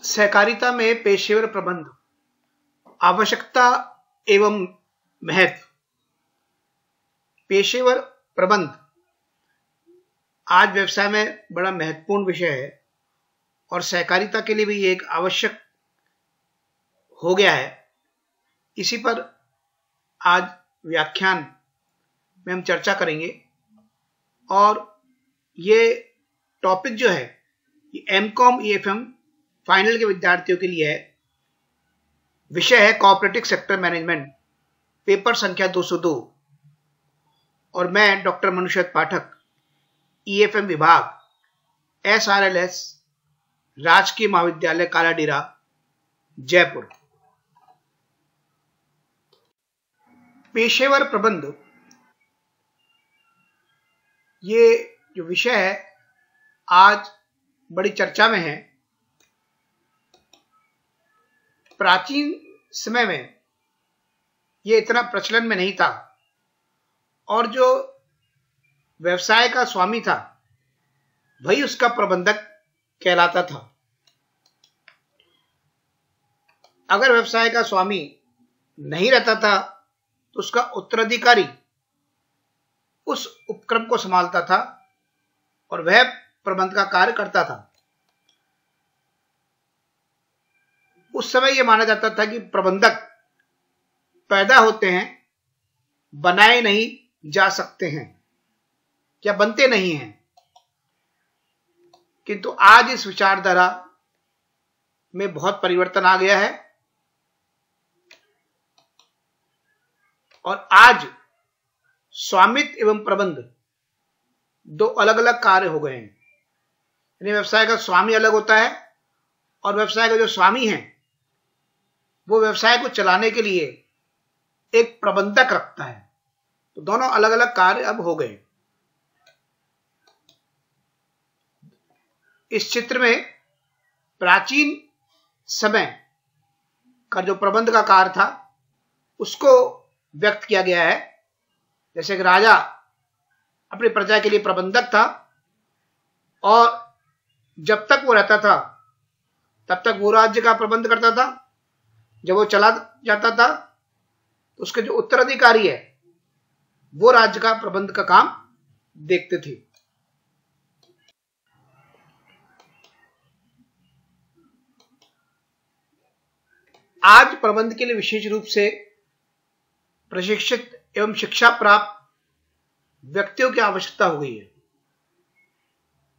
सहकारिता में पेशेवर प्रबंध, आवश्यकता एवं महत्व। पेशेवर प्रबंध आज व्यवसाय में बड़ा महत्वपूर्ण विषय है और सहकारिता के लिए भी ये एक आवश्यक हो गया है। इसी पर आज व्याख्यान में हम चर्चा करेंगे और ये टॉपिक जो है ये एमकॉम ईएफएम फाइनल के विद्यार्थियों के लिए है। विषय है कोऑपरेटिव सेक्टर मैनेजमेंट, पेपर संख्या 202 और मैं डॉक्टर मनुष्यत पाठक, ईएफएम विभाग, एसआरएलएस, राजकीय महाविद्यालय कालाडीरा, जयपुर। पेशेवर प्रबंध ये जो विषय है आज बड़ी चर्चा में है। प्राचीन समय में ये इतना प्रचलन में नहीं था और जो व्यवसाय का स्वामी था वही उसका प्रबंधक कहलाता था। अगर व्यवसाय का स्वामी नहीं रहता था तो उसका उत्तराधिकारी उस उपक्रम को संभालता था और वह प्रबंध का कार्य करता था। उस समय यह माना जाता था कि प्रबंधक पैदा होते हैं, बनाए नहीं जा सकते हैं या बनते नहीं हैं। किंतु आज इस विचारधारा में बहुत परिवर्तन आ गया है और आज स्वामित्व एवं प्रबंध दो अलग अलग कार्य हो गए हैं। यानी व्यवसाय का स्वामी अलग होता है और व्यवसाय का जो स्वामी है वो व्यवसाय को चलाने के लिए एक प्रबंधक रखता है। तो दोनों अलग अलग कार्य अब हो गए। इस चित्र में प्राचीन समय का जो प्रबंध का कार्य था उसको व्यक्त किया गया है। जैसे कि राजा अपनी प्रजा के लिए प्रबंधक था और जब तक वो रहता था तब तक वो राज्य का प्रबंध करता था। जब वो चला जाता था तो उसके जो उत्तराधिकारी है वो राज्य का प्रबंध का काम देखते थे। आज प्रबंध के लिए विशेष रूप से प्रशिक्षित एवं शिक्षा प्राप्त व्यक्तियों की आवश्यकता हो गई है।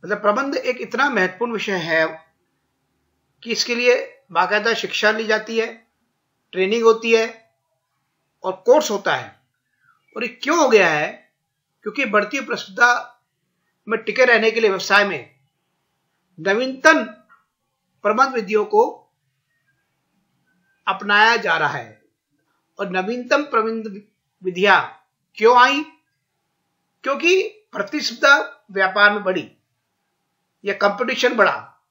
मतलब प्रबंध एक इतना महत्वपूर्ण विषय है कि इसके लिए बाकायदा शिक्षा ली जाती है, ट्रेनिंग होती है और कोर्स होता है। और ये क्यों हो गया है? क्योंकि बढ़ती हुई प्रतिस्पर्धा में टिके रहने के लिए व्यवसाय में नवीनतम प्रबंध विधियों को अपनाया जा रहा है। और नवीनतम प्रबंध विधियां क्यों आई? क्योंकि प्रतिस्पर्धा व्यापार में बढ़ी या कंपटीशन बढ़ा,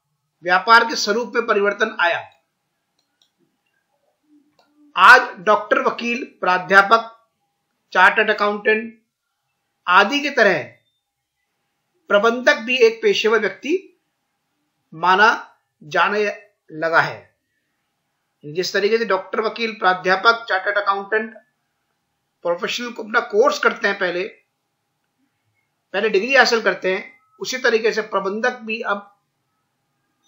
व्यापार के स्वरूप में परिवर्तन आया। आज डॉक्टर, वकील, प्राध्यापक, चार्टर्ड अकाउंटेंट आदि की तरह प्रबंधक भी एक पेशेवर व्यक्ति माना जाने लगा है। जिस तरीके से डॉक्टर, वकील, प्राध्यापक, चार्टर्ड अकाउंटेंट प्रोफेशनल को अपना कोर्स करते हैं, पहले डिग्री हासिल करते हैं, उसी तरीके से प्रबंधक भी अब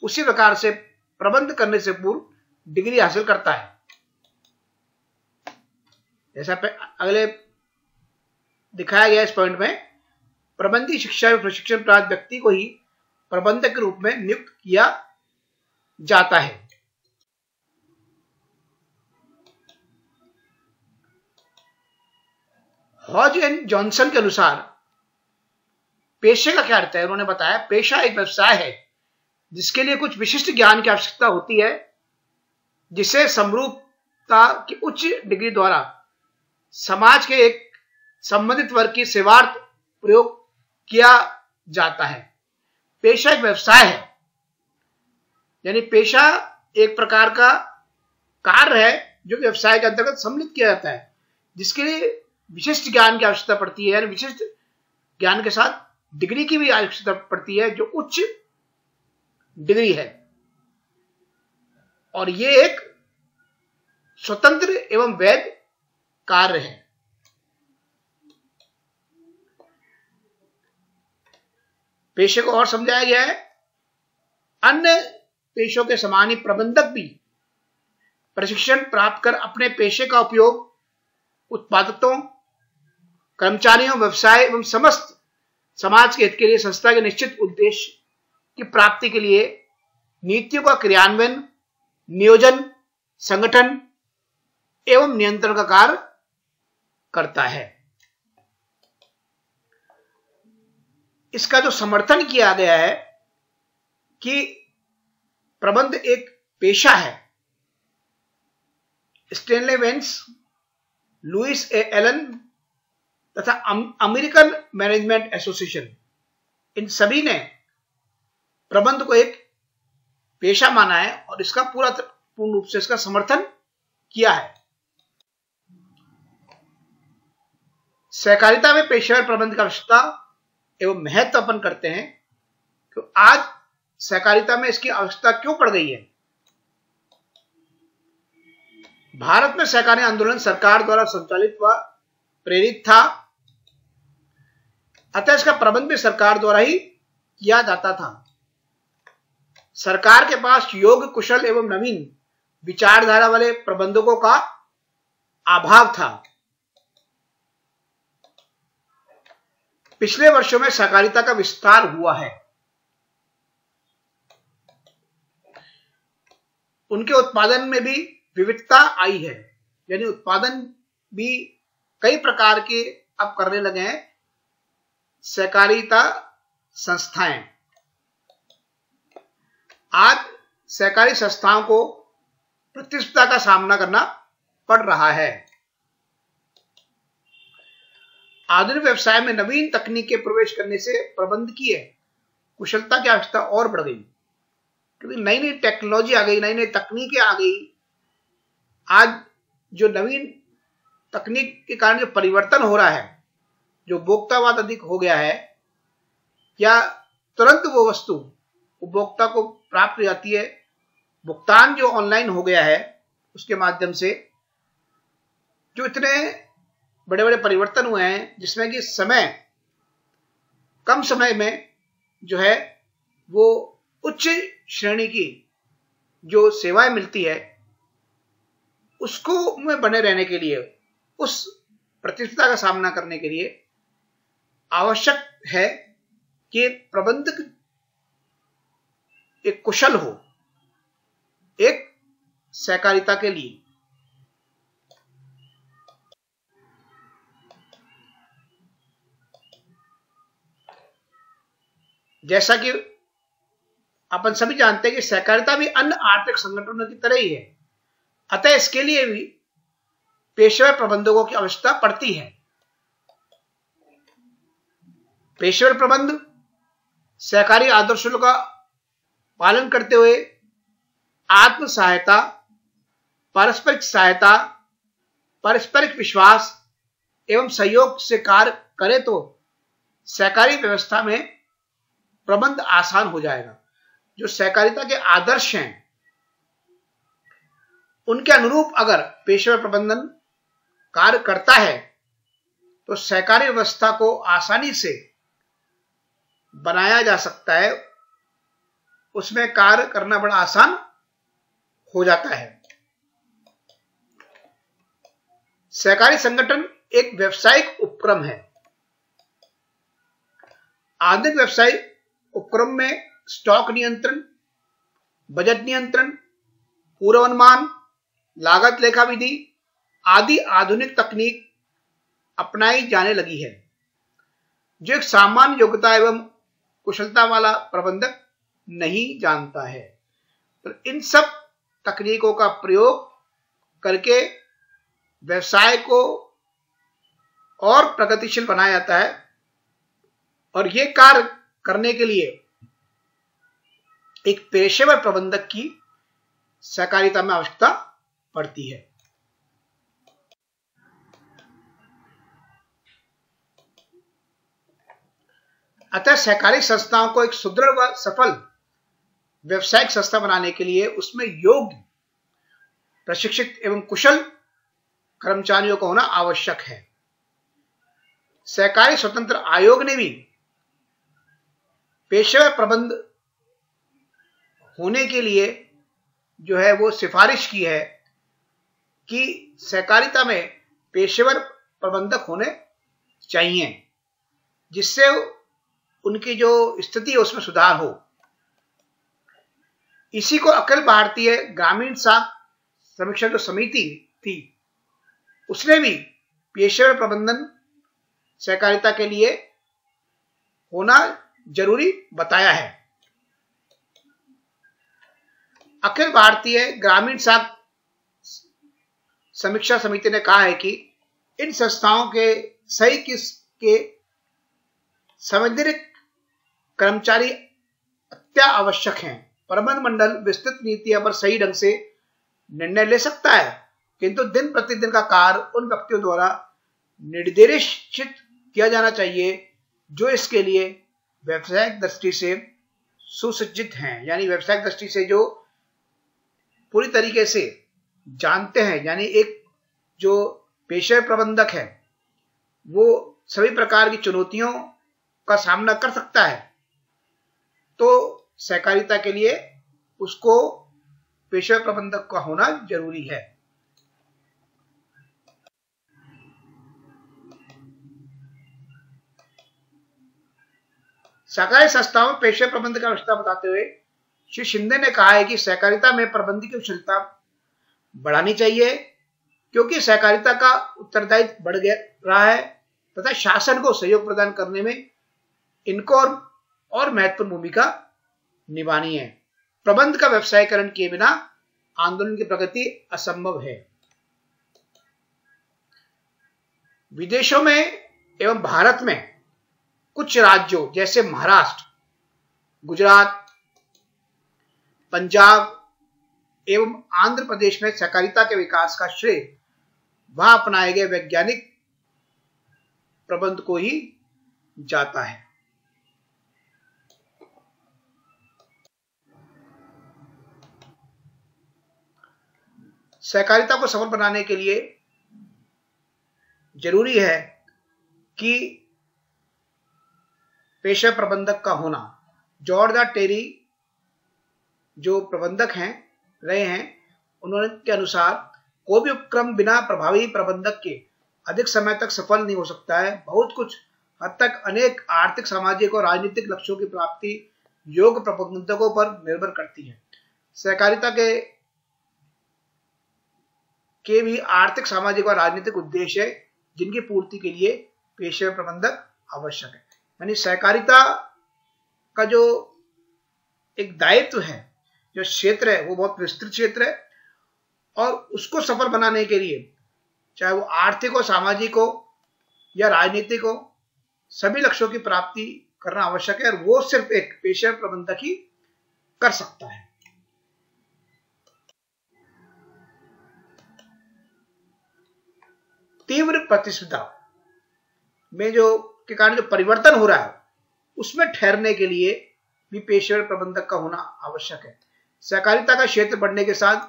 उसी प्रकार से प्रबंध करने से पूर्व डिग्री हासिल करता है। जैसा अगले दिखाया गया इस पॉइंट में, प्रबंधीय शिक्षा में प्रशिक्षण प्राप्त व्यक्ति को ही प्रबंधक के रूप में नियुक्त किया जाता है। हॉज एंड जॉनसन के अनुसार पेशे का क्या अर्थ है? उन्होंने बताया पेशा एक व्यवसाय है जिसके लिए कुछ विशिष्ट ज्ञान की आवश्यकता होती है, जिसे समरूपता की उच्च डिग्री द्वारा समाज के एक संबंधित वर्ग की सेवार्थ प्रयोग किया जाता है। पेशा एक व्यवसाय है, यानी पेशा एक प्रकार का कार्य है जो व्यवसाय के अंतर्गत सम्मिलित किया जाता है, जिसके लिए विशिष्ट ज्ञान की आवश्यकता पड़ती है। यानी विशिष्ट ज्ञान के साथ डिग्री की भी आवश्यकता पड़ती है जो उच्च डिग्री है। और ये एक स्वतंत्र एवं वैध कार्य है। पेशे को और समझाया गया है। अन्य पेशों के समान ही प्रबंधक भी प्रशिक्षण प्राप्त कर अपने पेशे का उपयोग उत्पादकों, कर्मचारियों, व्यवसाय एवं समस्त समाज के हित के लिए संस्था के निश्चित उद्देश्य की प्राप्ति के लिए नीतियों का क्रियान्वयन, नियोजन, संगठन एवं नियंत्रण का कार्य करता है। इसका जो समर्थन किया गया है कि प्रबंध एक पेशा है, स्टेनले वेंस, लुइस ए एलन तथा अमेरिकन मैनेजमेंट एसोसिएशन, इन सभी ने प्रबंध को एक पेशा माना है और इसका पूर्ण रूप से इसका समर्थन किया है। सहकारिता में पेशेवर प्रबंध की आवश्यकता एवं महत्व अपन करते हैं कि आज सहकारिता में इसकी आवश्यकता क्यों पड़ गई है। भारत में सहकारी आंदोलन सरकार द्वारा संचालित व प्रेरित था, अतः इसका प्रबंध भी सरकार द्वारा ही किया जाता था। सरकार के पास योग्य, कुशल एवं नवीन विचारधारा वाले प्रबंधकों का अभाव था। पिछले वर्षों में सहकारिता का विस्तार हुआ है। उनके उत्पादन में भी विविधता आई है, यानी उत्पादन भी कई प्रकार के अब करने लगे हैं सहकारिता संस्थाएं। आज सहकारी संस्थाओं को प्रतिस्पर्धा का सामना करना पड़ रहा है। आधुनिक व्यवसाय में नवीन तकनीक के प्रवेश करने से प्रबंध की कुशलता की आवश्यकता और बढ़ गई, क्योंकि नई नई टेक्नोलॉजी आ गई, नई नई तकनीकें आ गई। आज जो नवीन तकनीक के कारण जो परिवर्तन हो रहा है, जो उपभोक्तावाद अधिक हो गया है, या तुरंत वो वस्तु उपभोक्ता को प्राप्त हो जाती है, भुगतान जो ऑनलाइन हो गया है उसके माध्यम से, जो इतने बड़े बड़े परिवर्तन हुए हैं जिसमें कि कम समय में जो है वो उच्च श्रेणी की जो सेवाएं मिलती है, उसको में बने रहने के लिए, उस प्रतिस्पर्धा का सामना करने के लिए आवश्यक है कि प्रबंधक एक कुशल हो एक सहकारिता के लिए। जैसा कि अपन सभी जानते हैं कि सहकारिता भी अन्य आर्थिक संगठनों की तरह ही है, अतः इसके लिए भी पेशेवर प्रबंधकों की आवश्यकता पड़ती है। पेशेवर प्रबंध सहकारी आदर्शों का पालन करते हुए आत्म सहायता, पारस्परिक सहायता, पारस्परिक विश्वास एवं सहयोग से कार्य करे तो सहकारी व्यवस्था में प्रबंध आसान हो जाएगा। जो सहकारिता के आदर्श हैं उनके अनुरूप अगर पेशेवर प्रबंधन कार्य करता है तो सहकारी व्यवस्था को आसानी से बनाया जा सकता है, उसमें कार्य करना बड़ा आसान हो जाता है। सहकारी संगठन एक व्यावसायिक उपक्रम है। आधुनिक व्यवसायिक उपक्रम में स्टॉक नियंत्रण, बजट नियंत्रण, पूर्वानुमान, लागत लेखा विधि आदि आधुनिक तकनीक अपनाई जाने लगी है, जो एक सामान्य योग्यता एवं कुशलता वाला प्रबंधक नहीं जानता है। तो इन सब तकनीकों का प्रयोग करके व्यवसाय को और प्रगतिशील बनाया जाता है, और यह कार्य करने के लिए एक पेशेवर प्रबंधक की सहकारिता में आवश्यकता पड़ती है। अतः सहकारी संस्थाओं को एक सुदृढ़ व सफल व्यवसायिक संस्था बनाने के लिए उसमें योग्य प्रशिक्षित एवं कुशल कर्मचारियों का होना आवश्यक है। सहकारी स्वतंत्र आयोग ने भी पेशेवर प्रबंध होने के लिए जो है वो सिफारिश की है कि सहकारिता में पेशेवर प्रबंधक होने चाहिए, जिससे उनकी जो स्थिति है उसमें सुधार हो। इसी को अखिल भारतीय ग्रामीण समीक्षा जो समिति थी उसने भी पेशेवर प्रबंधन सहकारिता के लिए होना जरूरी बताया है। अखिल भारतीय ग्रामीण समीक्षा समिति ने कहा है कि इन संस्थाओं के सही के संवैधानिक कर्मचारी अत्यावश्यक हैं। प्रबंध मंडल विस्तृत नीतियों पर सही ढंग से निर्णय ले सकता है, किंतु दिन प्रतिदिन का कार्य उन व्यक्तियों द्वारा निर्देशित किया जाना चाहिए जो इसके लिए व्यावसायिक दृष्टि से सुसज्जित हैं, यानी व्यावसायिक दृष्टि से जो पूरी तरीके से जानते हैं। यानी एक जो पेशेवर प्रबंधक है वो सभी प्रकार की चुनौतियों का सामना कर सकता है, तो सहकारिता के लिए उसको पेशेवर प्रबंधक का होना जरूरी है। सहकारी संस्थाओं में पेशेवर प्रबंधक की आवश्यकता बताते हुए श्री शिंदे ने कहा है कि सहकारिता में प्रबंधकीय कुशलता बढ़ानी चाहिए, क्योंकि सहकारिता का उत्तरदायित्व बढ़ रहा है तथा शासन को सहयोग प्रदान करने में इनको और महत्वपूर्ण भूमिका निभानी है। प्रबंध का व्यवसायीकरण किए बिना आंदोलन की प्रगति असंभव है। विदेशों में एवं भारत में कुछ राज्यों जैसे महाराष्ट्र, गुजरात, पंजाब एवं आंध्र प्रदेश में सहकारिता के विकास का श्रेय वहां अपनाए गए वैज्ञानिक प्रबंध को ही जाता है। सहकारिता को सफल बनाने के लिए जरूरी है कि पेशेवर प्रबंधक का होना। जॉर्ज टेरी जो प्रबंधक रहे हैं उन्होंने के अनुसार कोई भी उपक्रम बिना प्रभावी प्रबंधक के अधिक समय तक सफल नहीं हो सकता है। बहुत कुछ हद तक अनेक आर्थिक, सामाजिक और राजनीतिक लक्ष्यों की प्राप्ति योग्य प्रबंधकों पर निर्भर करती है। सहकारिता के भी आर्थिक, सामाजिक और राजनीतिक उद्देश्य है जिनकी पूर्ति के लिए पेशेवर प्रबंधक आवश्यक है। यानी सहकारिता का जो एक दायित्व है, जो क्षेत्र है वो बहुत विस्तृत क्षेत्र है और उसको सफल बनाने के लिए चाहे वो आर्थिक हो, सामाजिक हो या राजनीतिक हो, सभी लक्ष्यों की प्राप्ति करना आवश्यक है और वो सिर्फ एक पेशेवर प्रबंधक ही कर सकता है। तीव्र प्रतिस्पर्धा में जो के कारण जो परिवर्तन हो रहा है उसमें ठहरने के लिए भी पेशेवर प्रबंधक का होना आवश्यक है। सहकारिता का क्षेत्र बढ़ने के साथ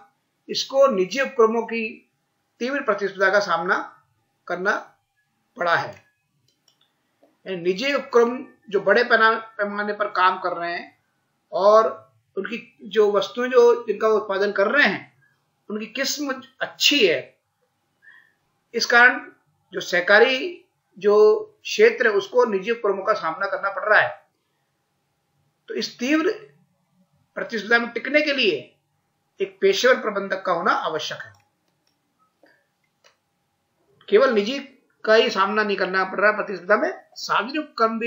इसको निजी उपक्रमों की तीव्र प्रतिस्पर्धा का सामना करना पड़ा है। निजी उपक्रम जो बड़े पैमाने पर काम कर रहे हैं और उनकी जो वस्तुएं जो जिनका उत्पादन कर रहे हैं उनकी किस्म अच्छी है, इस कारण जो सहकारी जो क्षेत्र है उसको निजी उपक्रमों का सामना करना पड़ रहा है। तो इस तीव्र प्रतिस्पर्धा में टिकने के लिए एक पेशेवर प्रबंधक का होना आवश्यक है। केवल निजी का ही सामना नहीं करना पड़ रहा है प्रतिस्पर्धा में, सार्वजनिक उपक्रम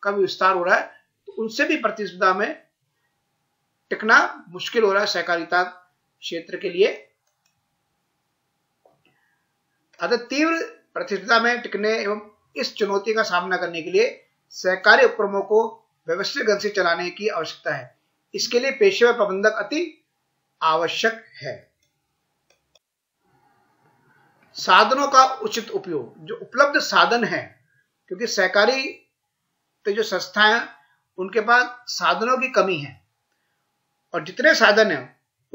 का भी विस्तार हो रहा है, तो उनसे भी प्रतिस्पर्धा में टिकना मुश्किल हो रहा है सहकारिता क्षेत्र के लिए। अतः तीव्र प्रतिस्पर्धा में टिकने एवं इस चुनौती का सामना करने के लिए सहकारी उपक्रमों को व्यवस्थित ढंग से चलाने की आवश्यकता है। इसके लिए पेशेवर प्रबंधक अति आवश्यक है। साधनों का उचित उपयोग, जो उपलब्ध साधन है, क्योंकि सहकारी तो जो संस्थाएं उनके पास साधनों की कमी है और जितने साधन है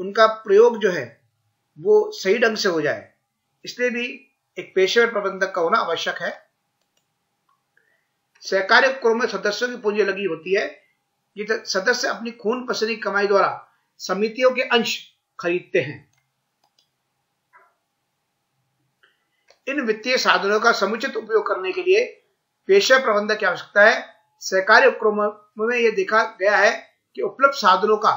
उनका प्रयोग जो है वो सही ढंग से हो जाए, इसलिए भी एक पेशेवर प्रबंधक का होना आवश्यक है। सहकारी उपक्रमों में सदस्यों की पूंजी लगी होती है। ये सदस्य अपनी खून पसीने की कमाई द्वारा समितियों के अंश खरीदते हैं। इन वित्तीय साधनों का समुचित उपयोग करने के लिए पेशेवर प्रबंधक की आवश्यकता है। सहकारी उपक्रमों में यह देखा गया है कि उपलब्ध साधनों का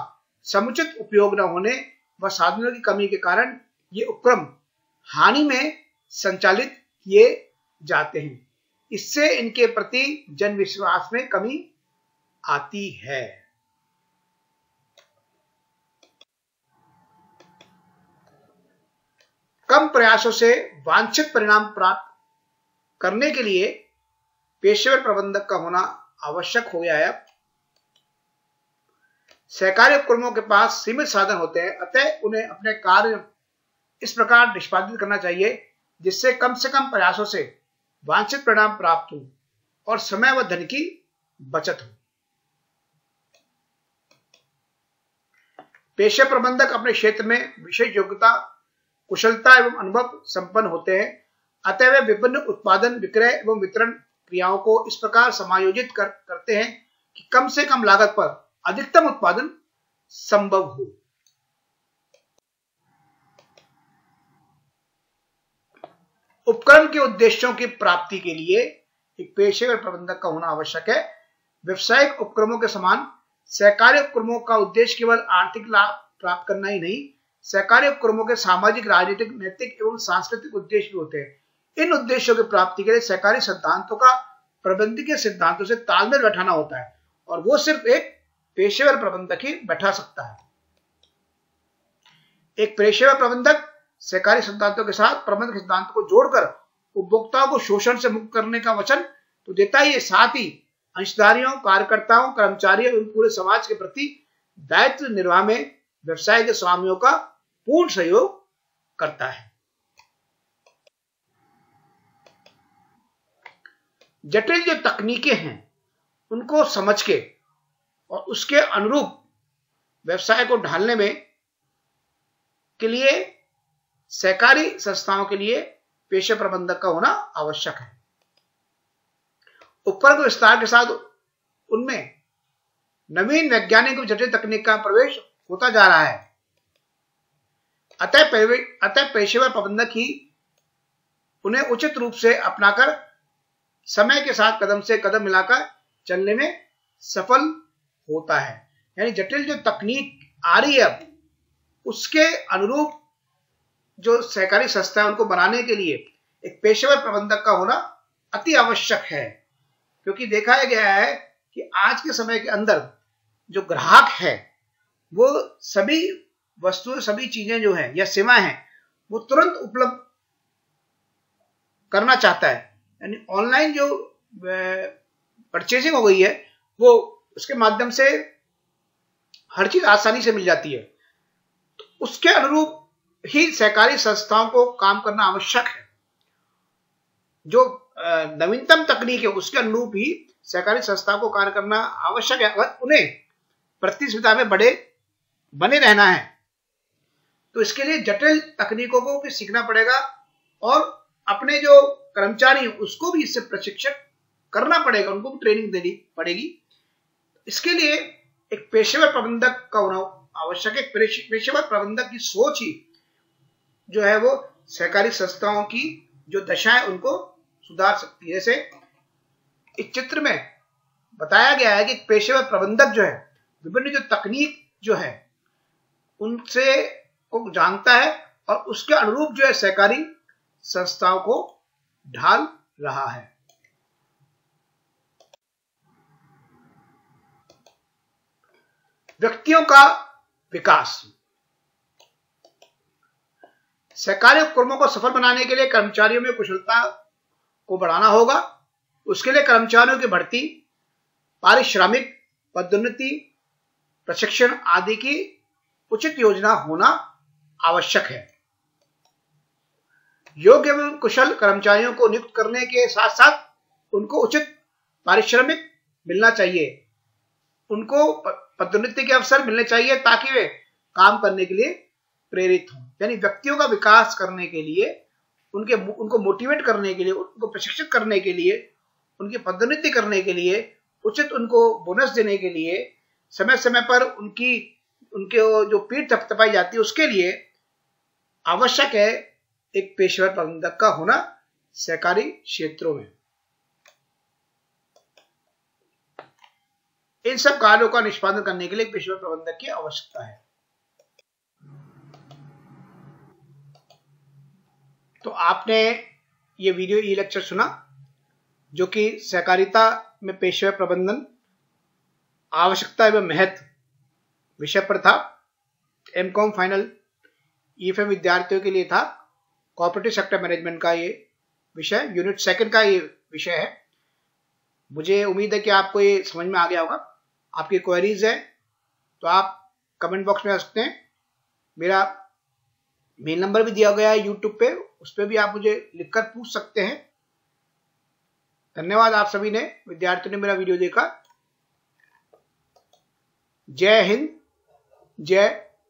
समुचित उपयोग न होने व साधनों की कमी के कारण ये उपक्रम हानि में संचालित किए जाते हैं। इससे इनके प्रति जन विश्वास में कमी आती है। कम प्रयासों से वांछित परिणाम प्राप्त करने के लिए पेशेवर प्रबंधक का होना आवश्यक हो गया है। सहकारी उपक्रमों के पास सीमित साधन होते हैं, अतः उन्हें अपने कार्य इस प्रकार निष्पादित करना चाहिए जिससे कम से कम प्रयासों से वांछित परिणाम प्राप्त हो और समय व धन की बचत हो। पेशेवर प्रबंधक अपने क्षेत्र में विशेष योग्यता, कुशलता एवं अनुभव संपन्न होते हैं, अतः वे विभिन्न उत्पादन, विक्रय एवं वितरण क्रियाओं को इस प्रकार समायोजित करते हैं कि कम से कम लागत पर अधिकतम उत्पादन संभव हो। उपक्रम के उद्देश्यों की प्राप्ति के लिए एक पेशेवर प्रबंधक का होना आवश्यक है। व्यवसायिक उपक्रमों के समान सहकारी उपक्रमों का उद्देश्य केवल आर्थिक लाभ प्राप्त करना ही नहीं, सहकारी उपक्रमों के सामाजिक, राजनीतिक, नैतिक एवं सांस्कृतिक उद्देश्य भी होते हैं। इन उद्देश्यों की प्राप्ति के लिए सहकारी सिद्धांतों का प्रबंधकीय सिद्धांतों से तालमेल बैठाना होता है और वो सिर्फ एक पेशेवर प्रबंधक ही बैठा सकता है। एक पेशेवर प्रबंधक सहकारी सिद्धांतों के साथ प्रबंधक सिद्धांतों को जोड़कर उपभोक्ताओं को शोषण से मुक्त करने का वचन तो देता ही है, साथ ही अंशधारियों, कार्यकर्ताओं, कर्मचारियों एवं पूरे समाज के प्रति दायित्व निर्वाह में व्यवसाय के स्वामियों का पूर्ण सहयोग करता है। जटिल जो तकनीकें हैं उनको समझ के और उसके अनुरूप व्यवसाय को ढालने में के लिए सहकारी संस्थाओं के लिए पेशेवर प्रबंधक का होना आवश्यक है। उपक्रम विस्तार के साथ उनमें नवीन वैज्ञानिक जटिल तकनीक का प्रवेश होता जा रहा है, अतः पेशेवर प्रबंधक ही उन्हें उचित रूप से अपनाकर समय के साथ कदम से कदम मिलाकर चलने में सफल होता है। यानी जटिल जो तकनीक आ रही है अब उसके अनुरूप जो सहकारी संस्था है उनको बनाने के लिए एक पेशेवर प्रबंधक का होना अति आवश्यक है, क्योंकि देखा गया है कि आज के समय के अंदर जो ग्राहक है वो सभी वस्तुएं, सभी चीजें जो है या सेवाएं हैं वो तुरंत उपलब्ध करना चाहता है। यानी ऑनलाइन जो परचेजिंग हो गई है वो उसके माध्यम से हर चीज आसानी से मिल जाती है, तो उसके अनुरूप ही सहकारी संस्थाओं को काम करना आवश्यक है। जो नवीनतम तकनीक है उसके अनुरूप ही सहकारी संस्थाओं को कार्य करना आवश्यक है। अगर उन्हें प्रतिस्पर्धा में बने रहना है तो इसके लिए जटिल तकनीकों को भी सीखना पड़ेगा और अपने जो कर्मचारी उसको भी इससे प्रशिक्षित करना पड़ेगा, उनको भी ट्रेनिंग देनी पड़ेगी। इसके लिए एक पेशेवर प्रबंधक का होना आवश्यक है। पेशेवर प्रबंधक की सोच ही जो है वो सहकारी संस्थाओं की जो दशा है उनको सुधार सकती है। जैसे इस चित्र में बताया गया है कि पेशेवर प्रबंधक जो है विभिन्न जो तकनीक जो है उनसे को जानता है और उसके अनुरूप जो है सहकारी संस्थाओं को ढाल रहा है। व्यक्तियों का विकास। सहकारी उपक्रमों को सफल बनाने के लिए कर्मचारियों में कुशलता को बढ़ाना होगा। उसके लिए कर्मचारियों की भर्ती, पारिश्रमिक, पदोन्नति, प्रशिक्षण आदि की उचित योजना होना आवश्यक है। योग्य एवं कुशल कर्मचारियों को नियुक्त करने के साथ साथ उनको उचित पारिश्रमिक मिलना चाहिए, उनको पदोन्नति के अवसर मिलने चाहिए ताकि वे काम करने के लिए प्रेरित हों। यानी व्यक्तियों का विकास करने के लिए, उनको मोटिवेट करने के लिए, उनको प्रशिक्षित करने के लिए, उनकी पदोन्नति करने के लिए, उचित उनको बोनस देने के लिए, समय समय पर उनके जो पीठ थपथपाई जाती है उसके लिए आवश्यक है एक पेशेवर प्रबंधक का होना सहकारी क्षेत्रों में। इन सब कार्यों का निष्पादन करने के लिए पेशेवर प्रबंधक की आवश्यकता है। तो आपने ये वीडियो ई लेक्चर सुना जो कि सहकारिता में पेशेवर प्रबंधन आवश्यकता एवं महत्व विषय पर था। एमकॉम फाइनल ईएफएम विद्यार्थियों के लिए था। कोऑपरेटिव सेक्टर मैनेजमेंट का ये विषय, यूनिट 2 का ये विषय है। मुझे उम्मीद है कि आपको ये समझ में आ गया होगा। आपकी क्वेरीज है तो आप कमेंट बॉक्स में आ सकते हैं। मेरा मेल नंबर भी दिया गया है यूट्यूब पे, उस पर भी आप मुझे लिखकर पूछ सकते हैं। धन्यवाद आप सभी ने, विद्यार्थियों ने मेरा वीडियो देखा। जय हिंद, जय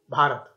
भारत।